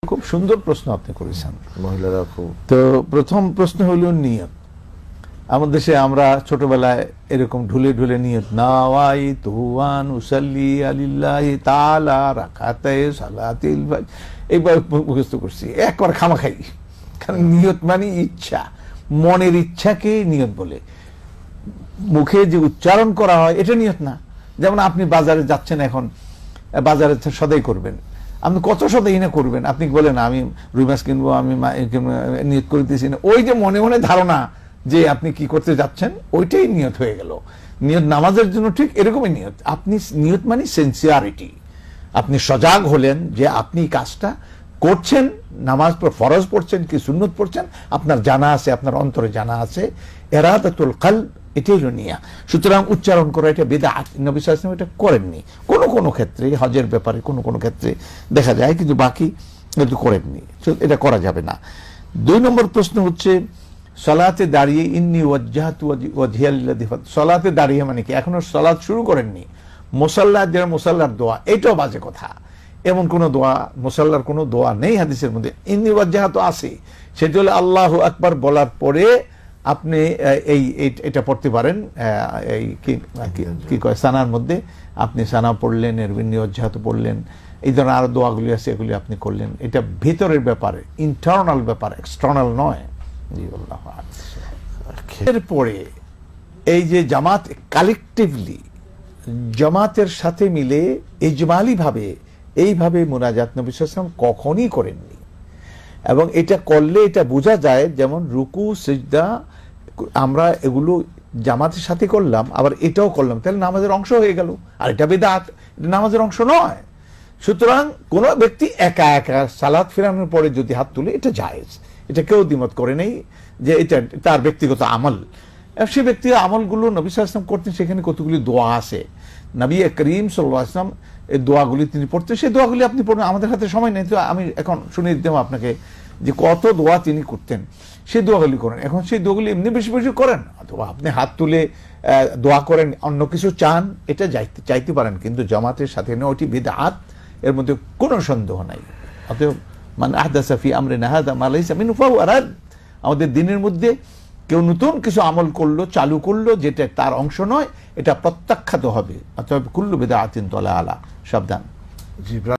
খুব সুন্দর প্রশ্ন আপনি করেছেন। মহিলারা খুব তো প্রথম প্রশ্ন হলো নিয়ত। আমাদের দেশে আমরা ছোটবেলায় এরকম ঢুলে ঢুলে নিয়ত নাওয়াইতু আন উসাল্লি আলিল্লাহি তাআলা রাকাতাই সালাতিল ফাজর এইবার মুখস্থ করছি একবার খামাখাই। কারণ নিয়ত মানে ইচ্ছা, মনের ইচ্ছাকে নিয়ত বলে। মুখে যে উচ্চারণ করা হয় এটা নিয়ত না। যেমন আপনি বাজারে যাচ্ছেন, এখন বাজারে সদাই করবেন, আপনি কত সদাই না করবেন, আপনি বলেন আমি রুই মাছ কিনবো, আমি নিয়ত করতেছি না, ওই যে মনে মনে ধারণা যে আপনি কি করতে যাচ্ছেন ওইটাই নিয়ত হয়ে গেল। নিয়ত নামাজের জন্য ঠিক এরকমই নিয়ত। আপনি নিয়ত মানে সিনসিয়ারিটি, আপনি সজাগ হলেন যে আপনি কাজটা করছেন, নামাজ ফরজ পড়ছেন কি সুন্নত পড়ছেন আপনার জানা আছে, আপনার অন্তরে জানা আছে। ইরাদাতুল কলব, এটাই হলো নিয়া। সুতরাং উচ্চারণ করা এটা বিদআত, নবী সাল্লাল্লাহু আলাইহি ওয়াসাল্লাম এটা করেননি। কোনো ক্ষেত্রে হজের ব্যাপারে কোনো ক্ষেত্রে দেখা যায়, কিন্তু বাকি কিন্তু করেননি, এটা করা যাবে না। 2 নম্বর প্রশ্ন হচ্ছে সালাতে দাঁড়িয়ে ইন্নী ওয়াজ্জাহতু ওয়াজহিয়া লিল্লাযী ফাতারা, সালাতে দাঁড়িয়ে মানে কি? এখনো সালাত শুরু করেননি, মুসাল্লার যারা মুসাল্লার দোয়া, এটাও বাজে কথা। এমন কোন দোয়া, মুসাল্লার কোনো দোয়া নেই হাদিসের মধ্যে। ইন্নী ওয়াজ্জাহতু আছে, সেটা হলো আল্লাহু আকবার বলার পরে আপনি এটা পড়তে পারেন। এই কি কয় সানার মধ্যে আপনি সানা পড়লেন, এর ইন্নী ওয়াজ্জাহতু পড়লেন, এই ধরনের আরো দোয়াগুলি আছে, এগুলি আপনি করলেন। এটা ভিতরের ব্যাপারে, ইন্টারনাল ব্যাপার, এক্সটার্নাল নয়। এরপরে এই যে জামাত কালেকটিভলি জামাতের সাথে মিলে ইজমালি ভাবে এইভাবে মুনাজাত নবী সাল্লাল্লাহু আলাইহি ওয়াসাল্লাম কখনই করেননি। এবং এটা করলে এটা বোঝা যায়, যেমন রুকু সিজদা আমরা এগুলো জামাতের সাথে করলাম, আবার এটাও করলাম, তাহলে নামাজের অংশ হয়ে গেল। আর এটা বিদআত, এটা নামাজের অংশ নয়। সুতরাং কোন ব্যক্তি একা একা সালাত ফেরানোর পরে যদি হাত তুলে, এটা জায়েজ, এটা কেউ দ্বিমত করে নেই যে এটা তার ব্যক্তিগত আমল। সে ব্যক্তিগত আমলগুলো নবী সাল্লাল্লাহু আলাইহি ওয়াসাল্লাম করতেন, সেখানে কতগুলি দোয়া আছে, নবী করিম সাল্লাল্লাহু আলাইহি ওয়াসাল্লাম এই দোয়াগুলি তিনি পড়তেন, সেই দোয়াগুলি আপনি পড়বেন। আমাদের হাতে সময় নেই, তো আমি এখন শুনিয়ে দিতাম আপনাকে যে কত দোয়া তিনি করতেন, সেই দোয়াগুলি করেন। এখন সেই দোয়াগুলি এমনি বেশি বেশি করেন, অথবা আপনি হাত তুলে দোয়া করেন, অন্য কিছু চান, এটা চাইতে পারেন, কিন্তু জামাতের সাথে না, ওটি বিদআত, এর মধ্যে কোনো সন্দেহ নাই। অতএব মান আহদাসা ফি আমরিনা হাযা মা লাইসা মিনহু ফাহুয়া রাদ, আমাদের দিনের মধ্যে কেউ নতুন কিছু আমল করলো, চালু করলো, যেটা তার অংশ নয়, এটা প্রত্যাখ্যাত হবে। অতএব কুল্লু বিদআতিন দালালা, সাবধান। জি।